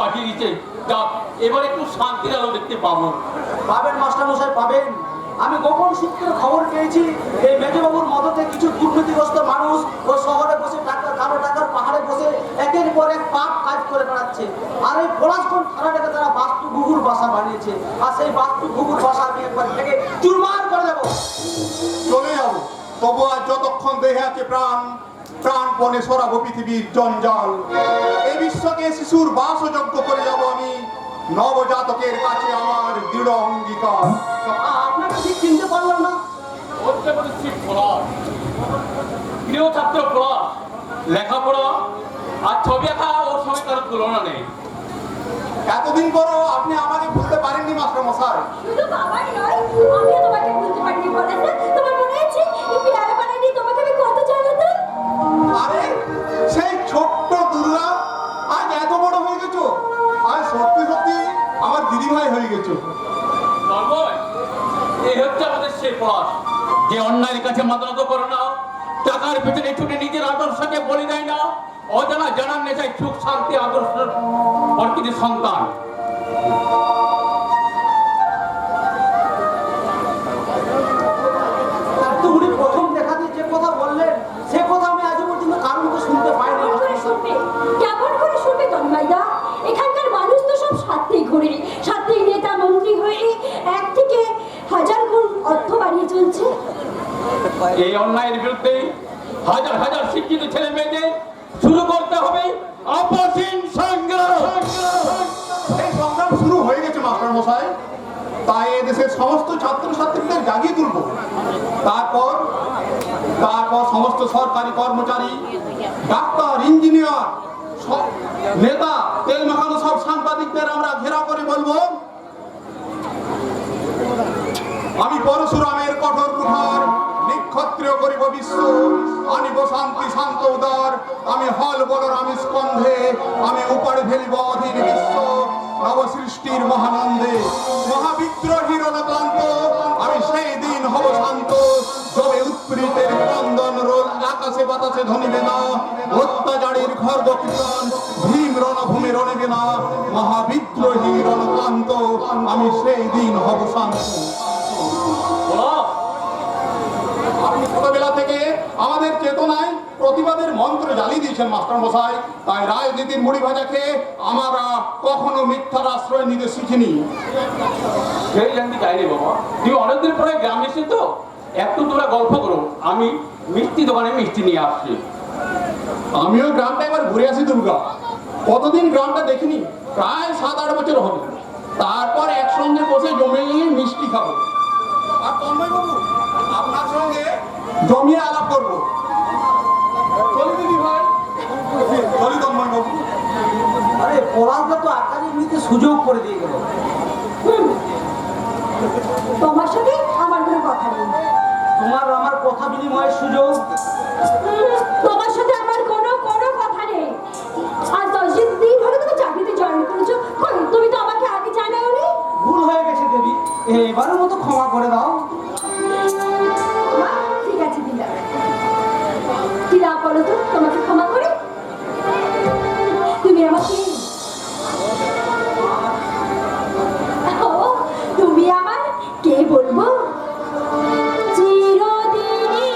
পাঠিয়ে দিচ্ছে। যাক, এবার একটু শান্তির আলো দেখতে পাবো। পাবেন মাস্টারমশাই, পাবেন। আমি গোপন সূত্রে খবর পেয়েছি এই মেজবাবুর মদতে কিছু দুর্নীতিগ্রস্ত মানুষ ও শহরে বসে কালো টাকার পাহাড়ে বসে একের পর এক পাপ কাজ করে বেড়াচ্ছে। আর এই পলাশগঞ্জ থানাটাকে তারা বাস্তু ঘুঘুর বাসা বানিয়েছে। আর সেই বাস্তু ঘুঘুর বাসা আমি একবার থেকে চুরমার করে দেবো। চলে যাবো, তবু আর যতক্ষণ দেহে আছে প্রাণ, প্রাণপণে সরাবো পৃথিবীর জঞ্জাল। এই বিশ্বকে শিশুর বাসযোগ্য করে যাব আমি, নবজাতকের কাছে আমার দৃঢ় অঙ্গীকার। আপনাকে ঠিক চিনতে পারলাম না। হচ্ছে পরিস্থিতি পড়াশ, প্রিয় ছাত্র পড়াশ, লেখাপড়া আর ছবি আঁকা ওর সঙ্গে কারো তুলনা নেই। এতদিন পরও আপনি আমাকে ভুলতে পারেননি মাস্টার মশাই। শুধু বাবাই নয়, আমিও তোমাকে বলতে পারিনি। বলে না, তোমার মনে আছে এই পেয়ারা বানানি তোমাকে আমি কত জানাতাম? আরে সেই ছোট্ট দুর্গা আজ এত বড় হয়ে গেছো। আজ সত্যি সত্যি আমার দিদিভাই হয়ে গেছো। এই হচ্ছে আমাদের সেই পড়াশ, যে অন্যায়ের কাছে মাথা নত করে না, টাকার পেছনে ছুটে নিজের আদর্শকে বলি দেয় না, অজানা জানার নেশায় সুখ শান্তি আদর্শ অর্পিত সন্তান। উনি প্রথম দেখাতে যে কথা বললেন সে কথা আমি আজও পর্যন্ত কারণ তো শুনতে পাইনি। কেমন করে শুনবে তন্ময়দা? এখানকার মানুষ তো সব স্বার্থেই ঘুরে, স্বার্থেই নেতা মন্ত্রী হয়ে এক থেকে হাজার গুণ অর্থ বাড়িয়ে চলছে। এই অন্যায়ের বিরুদ্ধে হাজার হাজার শিক্ষিত ছেলে মেয়েদের শুরু করতে হবে আপসহীন সংগ্রাম। এই সংগ্রাম শুরু হয়ে গেছে মাস্টার মশাই। তাই এদেশের সমস্ত ছাত্রছাত্রীদের জাগিয়ে তুলব। তারপর সমস্ত সরকারি কর্মচারী, ডাক্তার, ইঞ্জিনিয়ার, নেতা, তেল মাখানো সব সাংবাদিকদের আমরা ঘেরাও করে বলবো, আমি পরশুরামের কঠোর কুঠার নিক্ষত্রিয় করিব বিশ্ব, আনিব শান্তি শান্ত উদার, আমি হল বলরাম স্কন্ধে, আমি উপাড়ে ফেলিব অধীন বিশ্ব, নবসৃষ্টির মহানন্দে মহাবিদ্রোহীর অনক্লান্ত, আমি সেই দিন হব শান্ত, যবে উৎপীড়িতের ক্রন্দন রোল আকাশে বাতাসে ধনিবে না, অত্যাচারীর খর্গ কীর্তন ভীম রণভূমি রণিবে না, মহাবিদ্রোহীর অনক্লান্ত, আমি সেই দিন হব শান্ত। আপনি ছোটবেলা থেকে আমাদের চেতনায় প্রতিবাদের মন্ত্র জ্বালিয়ে দিয়েছেন মাস্টার মশাই। তাই রাজনীতির মুড়ি ভাজা খেয়ে আমরা কখনো মিথ্যার আশ্রয় নিতে শিখিনি। সেই জানতে চাইনি বাবা, তুমি অনেকদিন পরে গ্রাম এসে তো একটু তোমরা গল্প করো, আমি মিষ্টি দোকানে মিষ্টি নিয়ে আসছি। আমিও গ্রামটা এবার ঘুরে আসি দুর্গা। কতদিন গ্রামটা দেখিনি, প্রায় 7-8 বছর হবে। তারপর একসঙ্গে বসে জমে নিয়ে মিষ্টি খাবো। আর তন্ময় বাবু, আপনার সঙ্গে জমিয়ে আলাপ করবো। চলি দিদি ভাই, চলি তন্ময় বাবু। আরে পড়াটা তো আকারে নিতে সুযোগ করে দিয়ে গেল। তোমার সাথে আমার কোনো কথা নেই। তোমার আমার কথা বিনিময়ের সুযোগ। তোমার সাথে আমার কোনো কথা নেই। আর 10 দিন হলো তুমি চাকরিতে জয়েন করেছো, কই তুমি তো আমাকে আগে জানাওনি। ভুল হয়ে গেছে দেবী, এবারের মতো ক্ষমা করে দাও। ঠিক আছে দিলাম। কি না বলো তো, তোমাকে ক্ষমা করে তুমি আমাকে তুমি আমার কে বলবো? চিরদিনই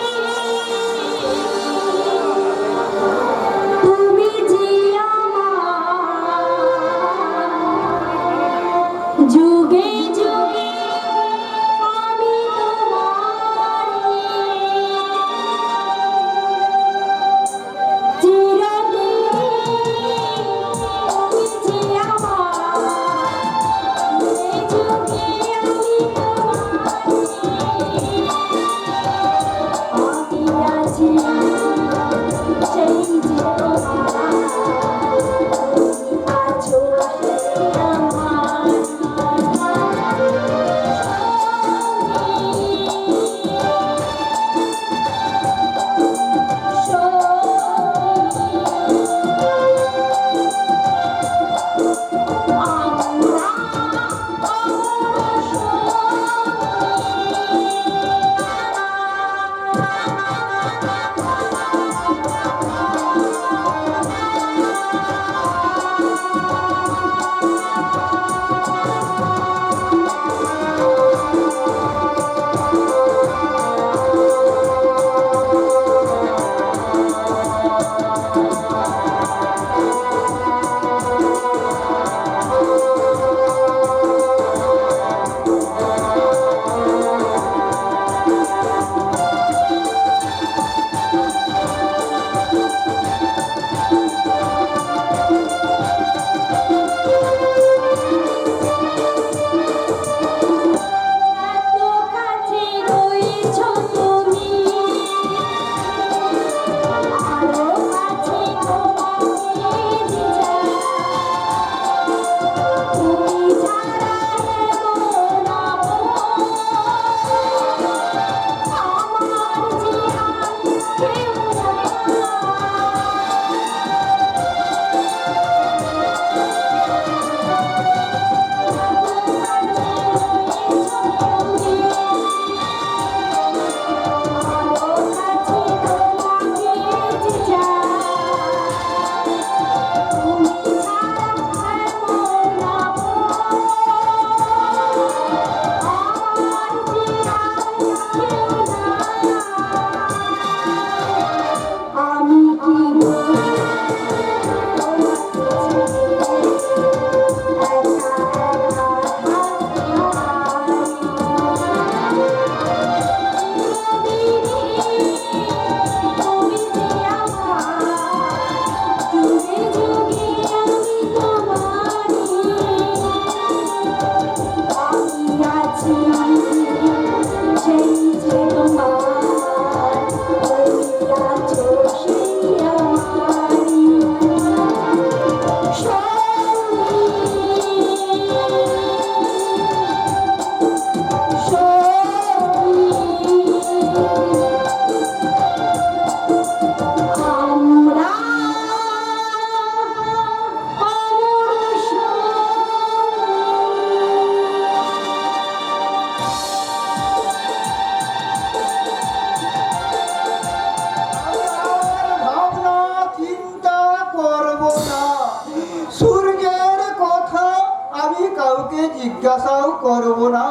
জিজ্ঞাসাও করব না।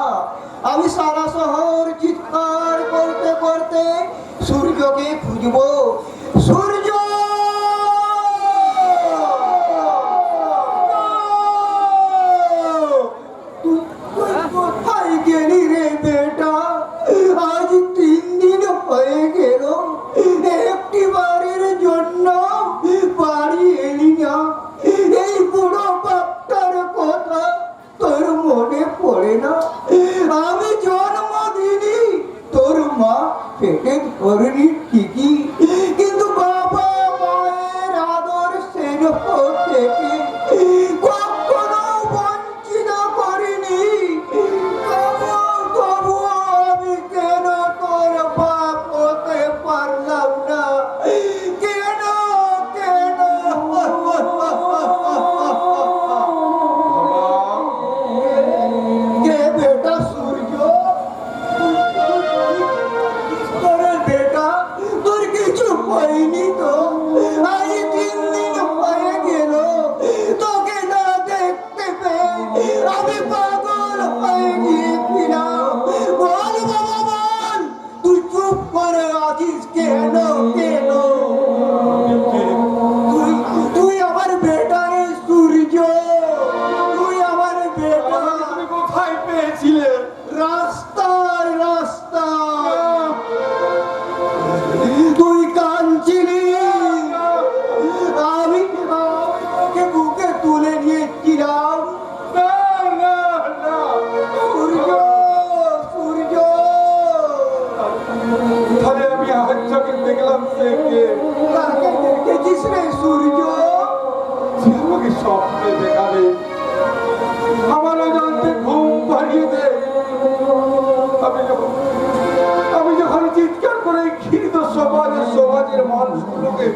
আমি সারা শহর চিৎকার করতে করতে সূর্যকে খুঁজব। সূর্য তুই কোথায় গেলি রে বেটা? আজ 3 দিন হয়ে গেল, একটি বাড়ির জন্য বাড়ি এলি না। এই বুড়ো বাপটার কথা তোর মনে পড়ে না? আমি জন্মদিনই তোর মা পেটে ধরনি ঠিকই, কিন্তু বাবা মায়ের আদর স্নেহ থেকে কখনো বঞ্চিত করিনি। তবু আমি কেন তোর বাপ হতে পারলাম না? কেন কেন? কে বেটা সূর্য? তোর বেটা তোর কিছু হয়নি তো? আজ 3 দিন হয়ে গেল তোকে না দেখতে পেয়ে আমি পাগল হয়ে গিয়েছিলাম। বল বাবা বল, তুই চুপ করে আছিস কেন? কেন? তুই আমার বেটা রে সূর্য, তুই আমার বেটা। তুমি কোথায় পেয়েছিলে? রাস্তায় রাস্তায় তুই কাঁদছিলি, আমি তোকে বুকে তুলে নিয়েছিলাম। না না না, সূর্য সূর্য তাহলে আমি আজ চোখে দেখলাম সে কে? কাকে দেখেছিস রে সূর্য? সে আমাকে স্বপ্নে দেখাবে, আমার অজান্তে ঘুম পাড়িয়ে দে। আমি যখন চিৎকার করে ঘৃণিত সমাজের মানুষগুলোকে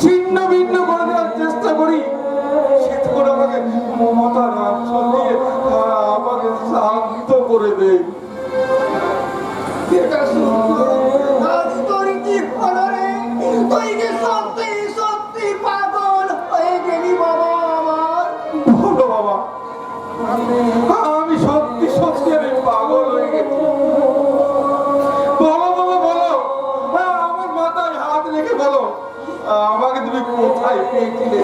ছিন্ন ভিন্ন করে দেওয়ার চেষ্টা করি, সে তখন আমাকে মমতার আঁচল দিয়ে আমাকে শান্ত করে দেয়। এটা সূর্য, আজ তোর কি হলো রে? তুই কি সত্যি সত্যি পাগল হয়ে গেলি বাবা আমার? বলো বাবা, আমি সত্যি সত্যি আমি পাগল হয়ে গেছি। বলো বাবা বলো, আমার মাথায় হাত রেখে বলো, আমাকে তুমি কোথায় পেয়েছিলে?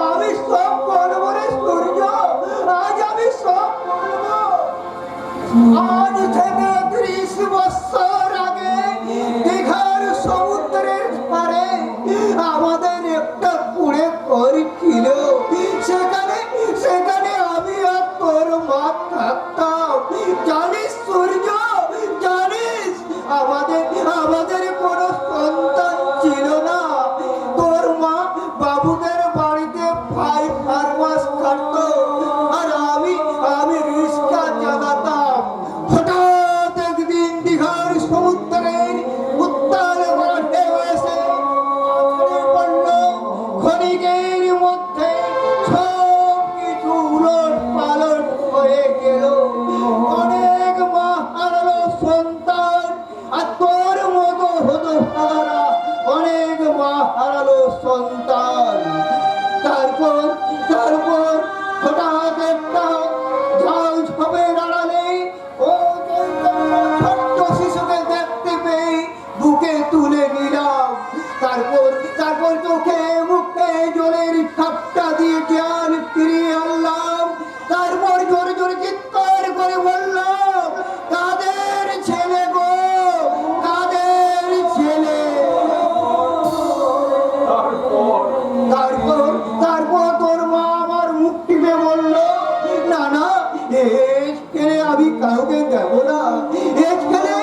আমি সব বলবো রে সূর্য, আজ আমি সব বলবো। আজ থেকে 30 বছর আগে দীঘার সমুদ্রের ধারে আমাদের একটা কুঁড়ে ঘর ছিল। সেখানে আমি আর তোর মা থাকতাম। জানিস সূর্য, জানিস আমাদের কোনো সন্তান ছিল না। তোর মা বাবুদের বাড়িতে 5 মাস থাকতো, আর আমি রিক্সা চালাতাম। বললো না না এজ খেলে আমি কাউকে দেব না, এজ খেলে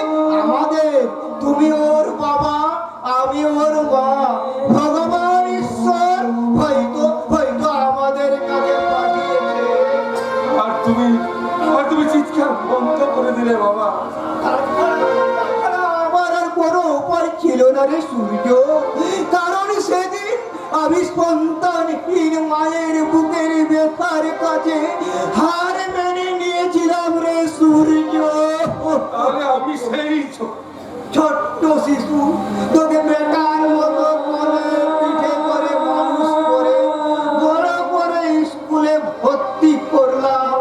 আমাদের, তুমি ওর বাবা আমি ওর মা, ভগবান ঈশ্বর হয়তো হয়তো আমাদের কাছে পাঠিয়েছে। আর তুমি চিৎকার বন্ধ করে দিলে বাবা। আমার আর কোনো উপায় ছিল না রে সূর্য, কারণ সেদিন আমি সন্তানহীন মায়ের বুকের ব্যথার কাছে হার মেনে নিয়েছিলাম রে সূর্য। তাহলে আমি সেই ছোট্ট শিশু তোকে বেকার মতো করে পিঠে করে মানুষ করে বড় করে স্কুলে ভর্তি করলাম।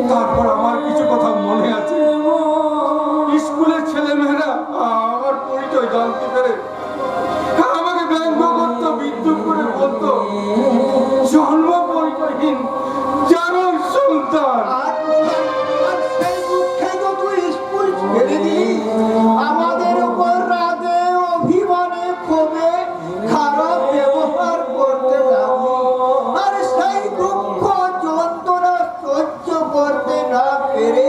তারপর আমার কিছু কথা মনে আছে। স্কুলের ছেলেমেয়েরা আমার পরিচয় জানতে পেরে আমাকে ব্যঙ্গ করতো, বিদ্রুপ করে বলতো জন্ম পরিচয়হীন জানোর সন্তান। আর সেই দুঃখে তো তুই স্কুল ছেড়ে দিলি, আমাদের উপর রাগে অভিমানে ক্ষোভে খারাপ ব্যবহার করতে লাগলি। আর সেই দুঃখ যন্ত্রণা সহ্য করতে না পেরে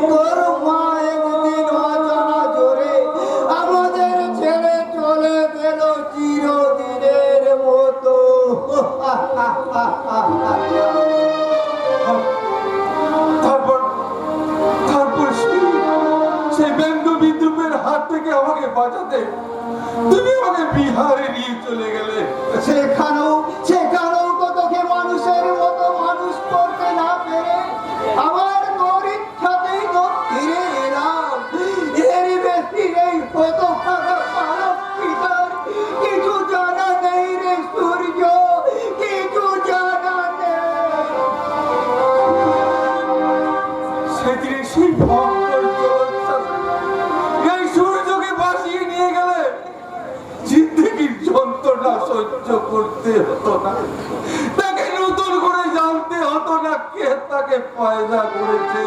তোর মা একদিন অজানা জোরে আমাদের ছেড়ে চলে গেল চিরদিনের মতো। তারপর সেই ব্যঙ্গ বিদ্রুপের হাত থেকে আমাকে বাঁচাতে তুমি আমাকে বিহারে নিয়ে চলে গেলে। সেখানেও তো তোকে মানুষের মতো মানুষ করতে না পেরে আমার তোর ইচ্ছাতেই তো ফিরে এলাম। এর বেশি এই হতভাগা মানব পিতার কিছু জানা নেই রে সূর্য, কিছু জানা নেই। সেদিনে সেই ভক্তর জলোচ্ছ্বাস এই সূর্যকে ভাসিয়ে নিয়ে গেলে জিন্দেগির যন্ত্রণা সহ্য করতে হতো না, তাকে নতুন করে জানতে হতো না কে তাকে পয়দা করেছে,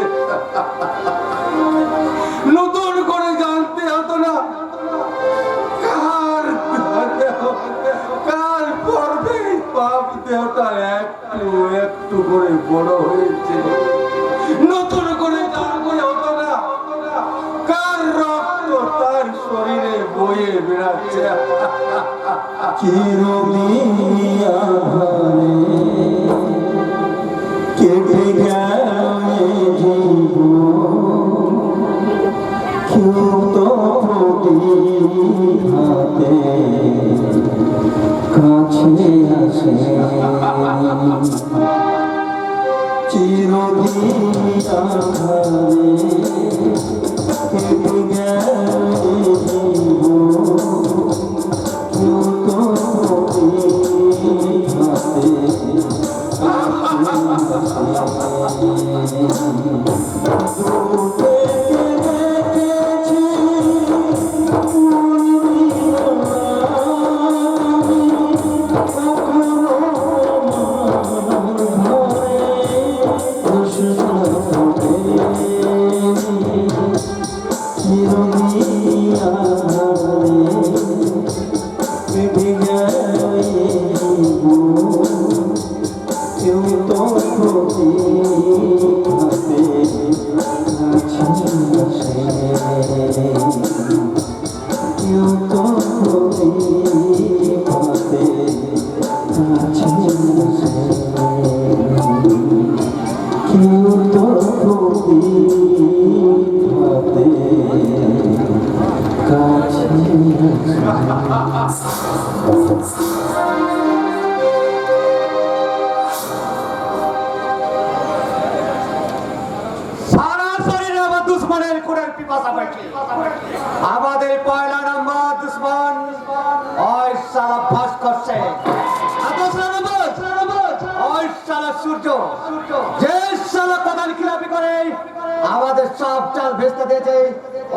নতুন করে জানতে হতো না কার পর্বে পাপ দেহটা একটু একটু করে বড় হয়েছে, নতুন করে জানতে হতো না কার রক্ত তার শরীরে বয়ে বেড়াচ্ছে। কেটে গেলে কেউ তো হাতে কাছে আসে চিরদিন কেটে গেলে কেউ তো আমাদের পয়লা নম্বর দুশ্মন ওই সালা ভাস্কর শেখ, ওই সালা সূর্য, যে সালা কোদাল খিলাপি করে আমাদের সব চাল ভেস্তে দিয়েছে,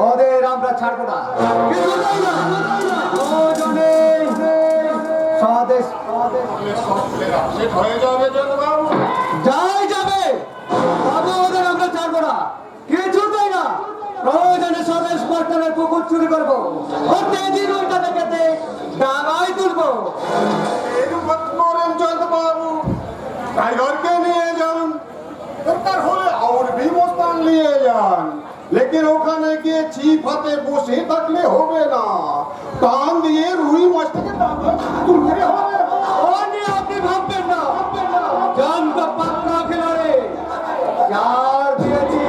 ওদের আমরা ছাড়বো না। স্বদেশ হয়ে যাবে জনবাবু। যাই যাবে, তবে ওদের আমরা ছাড়বো না, কিছুতেই না। প্রয়োজনে স্বদেশ পট্টনের পুকুর চুরি করবো, প্রত্যেকদিন ওইটা দেখেতে ডাঙায় তুলবো। এরকম করেন জনবাবু, टाइगर के लिए जान दरकार হলে और भी मुस्तान लिए जान लेकिन ওখানে গিয়ে ছিপ হাতে বসে থাকলে হবে না টান দিয়ে রুই মাছটাকে টানতে তুলতে হবে ওনি আপনি ভাববেন না জান তো পাক্কা খেলাড়ি চার দিয়েছি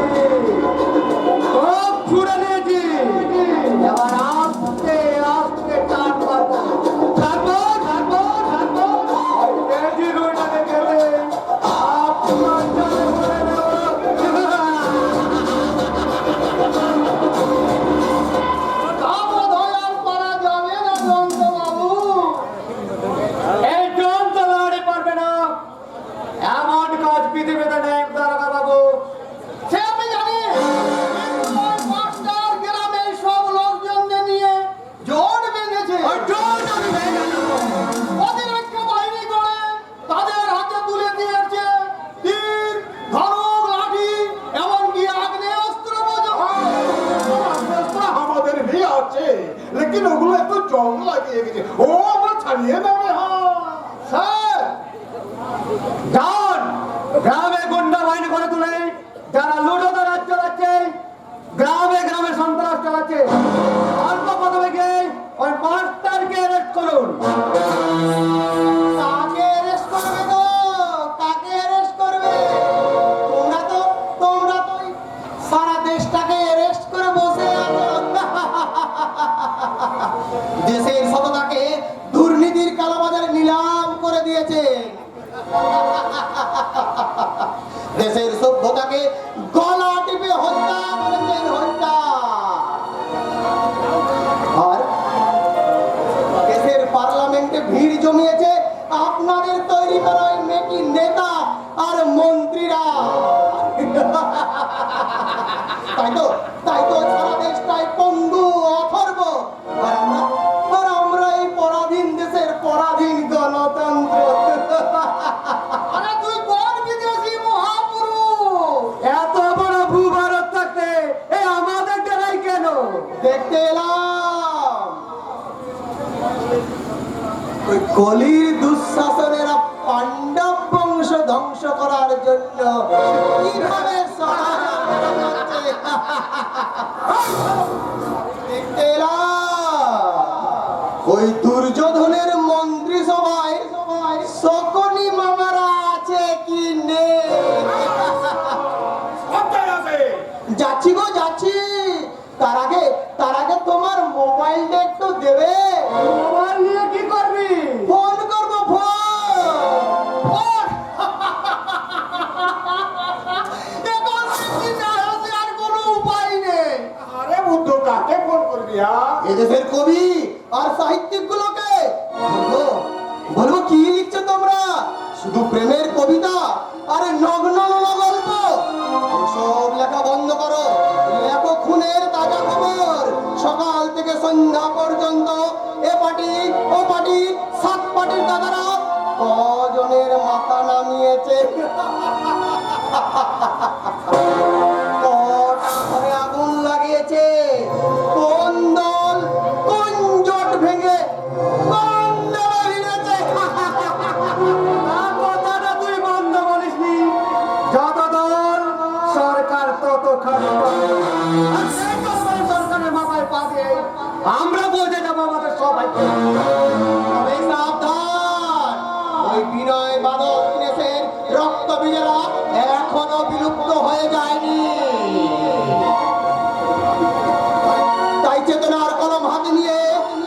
সব ছুড়ে নিয়েছি এবার আস্তে আস্তে টান মারবো থাকবো থাকবো থাকবো কেজি রুইটাকে গেলে আপনার জানে করে দেবো এই জন তো লড়ে পারবে না এমন কাজ পৃথিবীতে নেই দারোগা বাবু সে আমি জানি কিন্তু ওই মাস্টার গ্রামের সব লোকজনকে নিয়ে জোট বেঁধেছে ওই জন আমি ভেঙে দেবো প্রতিরক্ষা বাহিনী করে তাদের হাতে তুলে দিয়েছে তীর ধনুক লাঠি এমনকি আগ্নেয়াস্ত্র পর্যন্ত আমাদের भी আছে लेकिन ওগুলো একটু জং লাগিয়ে গেছে ও আমরা ছাড়িয়ে নেবে হ্যাঁ স্যার জন গ্রামে গুন্ডা বাহিনী করে তুলে যারা লুটোতে রাজ চালাচ্ছে গ্রামে গ্রামে সন্ত্রাস চালাচ্ছে অল্প প্রথমে গিয়ে ওই মাস্টারকে অ্যারেস্ট করুন কাকে অ্যারেস্ট করবে গো কাকে অ্যারেস্ট করবে তোমরা তো সারা দেশটাকে অ্যারেস্ট করে বসে আছো দেশের সততাকে দুর্নীতির কালোবাজারে নিলাম করে দিয়েছে দেশের সভ্যতাকে গলা টিপে হত্যা করেছেন হত্যা আর দেশের পার্লামেন্টে ভিড় জমিয়েছে আপনাদের তৈরি করা ওই মেকি নেতা আর মন্ত্রীরা তাই তো সারা দেশটাই পঙ্গু অথর্ব আর আমরা এই পরাধীন দেশের পরাধীন গণতন্ত্র আরে তুই কোন বিদেশি মহাপুরুষ এত বড় ভূভারত থাকতে এই আমাদের ডেরাই কেন দেখতে এলাম ওই কলির দুঃশাসনেরা পাণ্ডব বংশ ধ্বংস করার জন্য কিভাবে সহায়তা করছে। দেখতে এলাম ওই দুর্যোধনের মন্ত্রিসভায় শকুনি মামারা আছে কি নেই যাচ্ছি গো যাচ্ছি তার আগে তোমার মোবাইলটা একটু দেবে মোবাইল নিয়ে কি করবি ফোন করবো ফোন এখন দেখছি না হচ্ছে আর কোনো উপায় নেই আরে বুদ্ধ কাকে ফোন করবি এদেশের কবি আর সাহিত্যিক গুলোকে বলবো কি লিখছো তোমরা শুধু প্রেমের কবিতা আরে নগ্ন গল্প সব লেখা বন্ধ করো লেখো খুনের তাজা খবর সকাল থেকে সন্ধ্যা পর্যন্ত এ পার্টি ও পার্টি 7 পার্টির দাদারা কজনের মাথা নামিয়েছে কটা ঘরে আগুন লাগিয়েছে কোন দল কোন জোট ভেঙে কোন দল ভিড়েছে কথাটা তুই বন্ধ বলিসনি যত দল সরকার তত খারাপ সরকারের মাথায় পা দিয়ে আমরা বলতে যাবো আমাদের সবাই তবে সাবধান ওই বিনয় বাদল দীনেশের রক্ত বীজেরা এখনো বিলুপ্ত হয়ে যায়নি তাই চেতনার কলম হাতে নিয়ে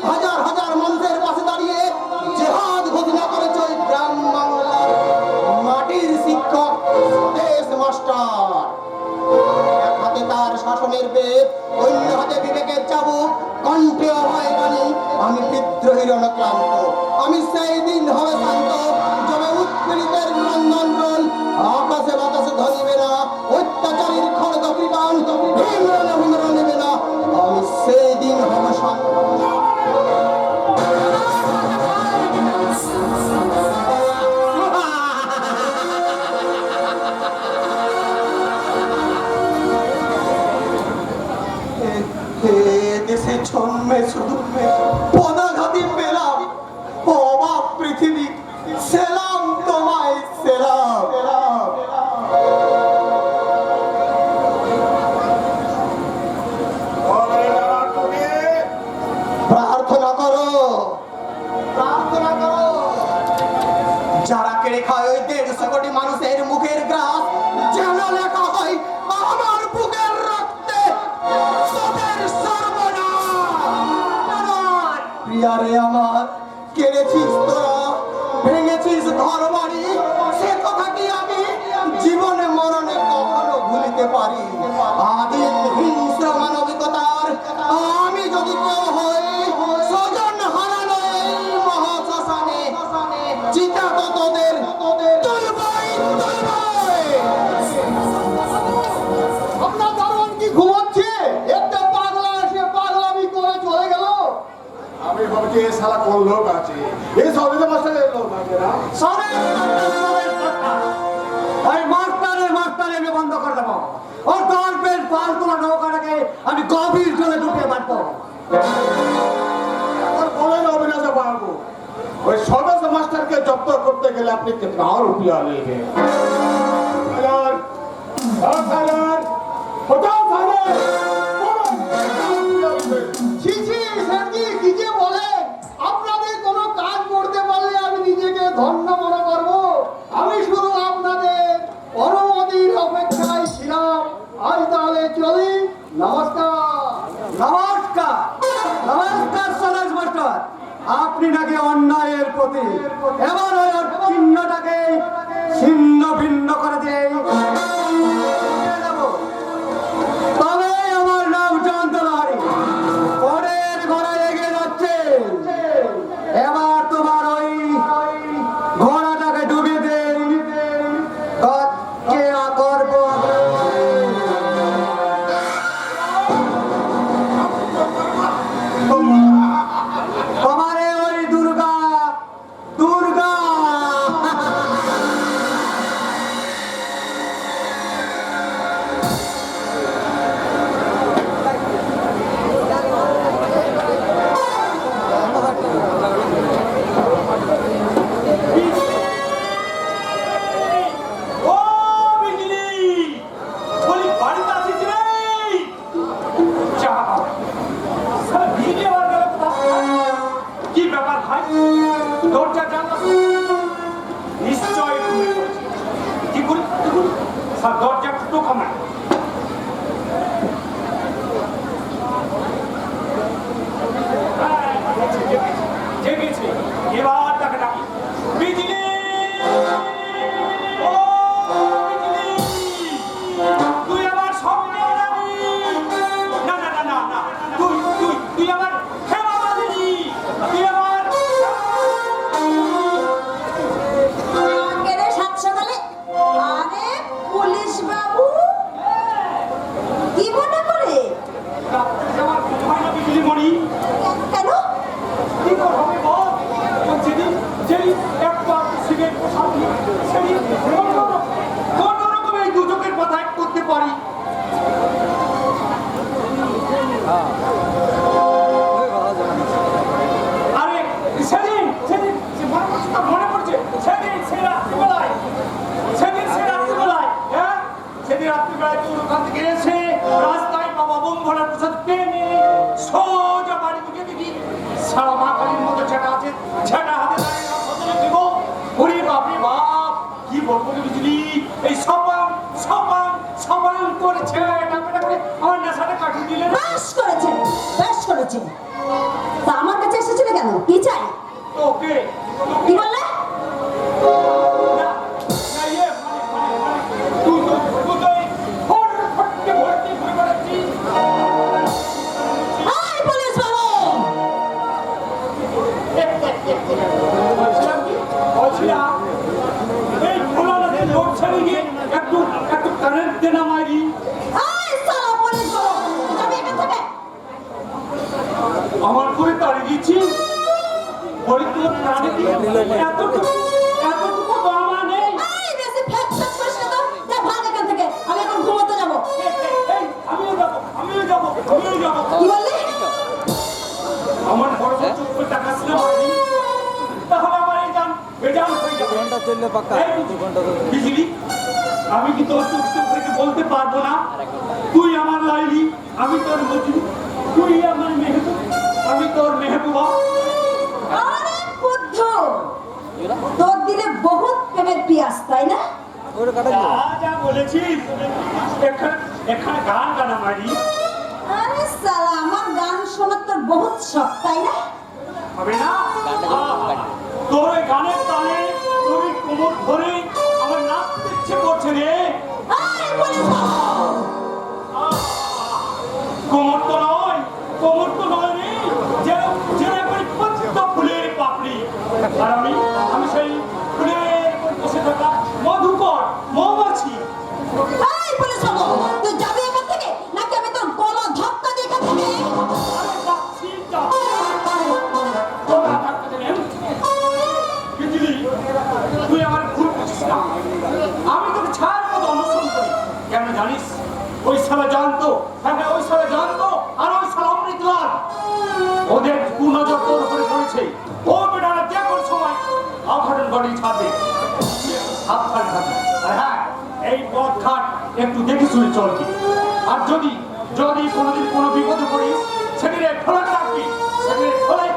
হাজার হাজার মানুষের পাশে দাঁড়িয়ে জেহাদ ঘোষণা করেছে ওই গ্রাম বাংলার মাটির শিক্ষক দেশ মাস্টার এক হাতে তার শাসনের বেদ অন্য হাতে বিবেকের চাবুক কণ্ঠে হয় বাণী আমি বিদ্রোহীর অনক্লান্ত আমি সেই দিন হবে শান্ত যবে উৎপীড়িতের নন্দন রোল আকাশে বাতাসে ধরিবে না অত্যাচারীর খড়গ কৃপান ভীমরা নেবে না আমি সেই দিন হবে শান্ত দেশে জন্মে শুধু পদাঘাতি পেলাম অবাক পৃথিবী সেলাম তোমায় সেলাম 150 কোটি মানুষের মুখের গ্রাস যেন লেখা হয় আমার বুকের রক্তে তোদের সর্বনাশ। প্রিয়ারে আমার, কেড়েছিস তোরা, ভেঙেছিস ঘরবাড়ি, সে কথা কি আমি জীবনে মরণে কখনো ভুলিতে পারি? আদি হিংস্র মানবিকতার আমি যদি কেউ হই, স্বজন হারানো এই মহাশ্মশানে চিতা তো তোদের তুলবই তুলবই। আপনার দারোয়ান কি ঘুমাচ্ছে? একটা পাগলা এসে পাগলামি করে চলে গেল। আমি ভাবছি এ শালা কোন লোক আছে, এই সবিতা মাস্টারের লোক আছে না? ওই মাস্টারে আমি বন্ধ করে দেবো। ওর গল্পের পাল তোলা নৌকাটাকে আমি গভীর জলে ঢুকে মারবো। এখন বলেন অবিনাশে পারবো, ওই সদস্য মাস্টারকে জব্দ করতে গেলে আপনি কিतना और रुपया लेंगे? साइलेंट, साइलेंट, हटाओ साइलेंट, ছি ছি স্যারজি, কি যে বলেন? আপনাদের কোনো কাজ করতে পারলে আমি নিজেকে ধন্য মনে করব। আমি শুধু আপনাদের অনুমতির অপেক্ষায় ছিলাম। আজ তাহলে চলি, নমস্কার। নমস্কার, নমস্কার সরোজ মাস্টার। আপনি নাকি অন্যায়ের প্রতি, এবার ওই চিহ্নটাকে ছিন্ন ভিন্ন করে দেয়। তবে আমার নাম চন্দ্রহারি, পরের ঘোড়ায় এগিয়ে যাচ্ছে। এবার তোমার ওই ঘোড়াটাকে ডুবিয়ে দেই, করবো তোমারে ওই দুর্গা দুর্গা। ও বিজলি, বলি বাড়িতে আছিস রে? যা সারা বিজলি আবার গেল কোথায়? কি ব্যাপার ভাই, দরজা জানলা নিশ্চয় ঘুমিয়ে পড়েছে। কি করি স্যার, দরজা টোকা মার। জেগেছে, এবার তাকে ডাকি। বিজলি, ও বিজলি, তুই আমার স্বপ্নে যাবি? না না না না না, তুই আমার হেমা মালিনী, তুই আমার কেরে সাত সকালে? আরে পুলিশ বাবু, কি মনে করে? আমার হয় না বিজলি মণি। কেন? কি করবে বল? যেদিন একটা সিগারেট সাথী, সেদিন কোনো রকম এই দুজকের কথা এক করতে পারি। আরে সেদিন মনে পড়ছে, সেদিন সে রাত্রিবেলায়, হ্যাঁ সেদিন রাত্রিবেলায় তুই ওখান থেকে এসে রাস্তায় বাবা বন্ধুরা প্রসাদ পেয়ে নিয়ে সোজা বাড়ি ঢুকে দেখি সারা মা কালীর মতো ছেটা আছে, ছেটা হাতে দাঁড়িয়ে সচলে দেব। ওরে বাপরে বাপ, কি বলবো রে বিজলি, এই সপাং করে ছেটা করে আমার নেশাটা কাটিয়ে দিলে না। বেশ করেছে, বেশ করেছে। তা আমার কাছে এসেছিলে কেন? কি চাই? তোকে কি বললে? না, না, ইয়ে, মানে, তুই তো এই ফটকে ভর্তি ঘুরে বেড়াচ্ছিস। এই পুলিশ বাবু, বলছিলাম, এই ভোলানাথের লোক ছেড়ে গিয়ে একটু কারেন্ট দেনা মারি। এই সালা পুলিশ বাবু, যাবি এখান থেকে। আমার করে তাড়িয়ে দিচ্ছি, বলি তোর প্রাণে কি এতটুকু তো আমার নেই। এই বেশি ফ্যাক্স করিস না তো, যা ভাগ এখান থেকে, আমি এখন ঘুমোতে যাবো। এই, আমিও যাবো। কি বললি? আমার বড় চোখ করে টাকা ছিল মারি, তাহলে আমার এই জান বেজান হয়ে যাবে। বিজলি, আমি কি তোর চোখ থেকে বলতে পারবো না? তুই আমার লাইলি, আমি তোর মজনু, তুই আমার মেহবুব, আমি তোর মেহবুবা। আরে বুদ্ধ, তোর দিলে বহুত প্রেমের পিয়াস তাই না? যা বলেছিস এখানে গান গানা মারি আরে সালা আমার গান শোনার তোর বহুত শখ তাই না? হবে না তোর ওই গানের তালে তুমি কোমর ধরে আমার নাচতে ইচ্ছে করছে রে আরে বলে দাও। কোমর তো নয় রে যেন একবারে পদ্ম ফুলের পাপড়ি আর আমি সেই ফুলের উপর বসে থাকা মধুকর মৌমাছি এই বলে শোনো, তুই যাবি এখান থেকে নাকি আমি তোর গলা ধাক্কা দিয়ে এখান থেকে? আরে যাচ্ছি, তোরা ধাক্কা দিলেন। বিজলি, তুই আমার ভুল বুঝিস না। আমি তোকে ছায়ার মতো অনুসরণ করি কেন জানিস? ওই শালা জানতো, হ্যাঁ ওই শালা জানতো, আর ওই শালা অমৃতলাল ওদের কুনজর তোর উপরে পড়েছে। ও বেটারা যে কোনো সময় অঘটন ঘটিয়ে ছাড়বে, সাবধান থাকবে। আর হ্যাঁ, এই পথঘাট একটু দেখে শুনে চলবি। আর যদি কোনোদিন কোনো বিপদে পড়িস, সেদিনে খোলা রাখবি, সেদিনে খোলাই